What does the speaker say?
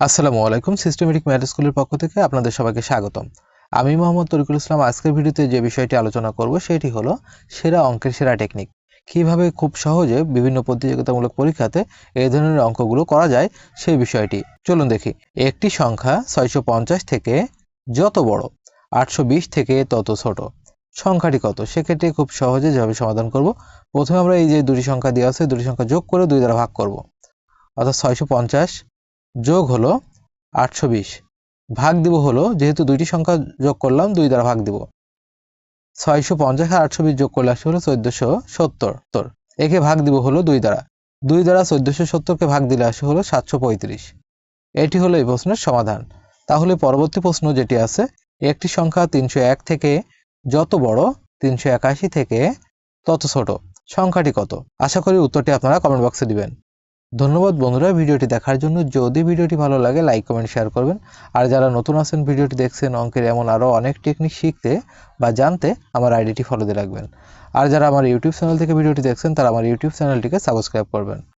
আসসালামু আলাইকুম। Systematic math স্কুলের পক্ষ থেকে আপনাদের সবাইকে স্বাগতম। আমি মোহাম্মদ তরিকুল ইসলাম। আজকের ভিডিওতে যে বিষয়টি আলোচনা করব সেটি হলো সেরা অঙ্কের সেরা টেকনিক। কিভাবে খুব সহজে বিভিন্ন প্রতিযোগিতামূলক পরীক্ষাতে এই ধরনের অঙ্কগুলো করা যায় সেই বিষয়টি চলুন দেখি। একটি সংখ্যা 650 থেকে যত বড়, 820 থেকে তত ছোট, সংখ্যাটি কত? সেক্ষেত্রে খুব সহজে যেভাবে সমাধান করব, প্রথমে আমরা এই যে দুটি সংখ্যা দেওয়া আছে দুটি সংখ্যা যোগ করে 2 দ্বারা ভাগ করব। অর্থাৎ 650 যোগ হলো 820, ভাগ দিব হলো, যেহেতু দুইটি সংখ্যা যোগ করলাম 2 দ্বারা ভাগ দিব। 650 আর 820 যোগ করলে আসে হলো 1470। একে ভাগ দিব হলো 2 দ্বারা। 2 দ্বারা 1470কে ভাগ দিলে আসে হলো 735। এটি হলো এই প্রশ্নের সমাধান। তাহলে পরবর্তী প্রশ্ন যেটি আছে, একটি সংখ্যা 301 থেকে যত বড়, 381 থেকে তত ছোট, সংখ্যাটি কত? আশা করি উত্তরটি আপনারা কমেন্ট বক্সে দিবেন। ধন্যবাদ বন্ধুরা ভিডিওটি দেখার জন্য। যদি ভিডিওটি ভালো লাগে লাইক কমেন্ট শেয়ার করবেন। আর যারা নতুন আছেন ভিডিওটি দেখছেন অঙ্কের এমন আরও অনেক টেকনিক শিখতে বা জানতে আমার আইডিটি ফলো দিয়ে রাখবেন। আর যারা আমার ইউটিউব চ্যানেল থেকে ভিডিওটি দেখছেন তারা আমার ইউটিউব চ্যানেলটিকে সাবস্ক্রাইব করবেন।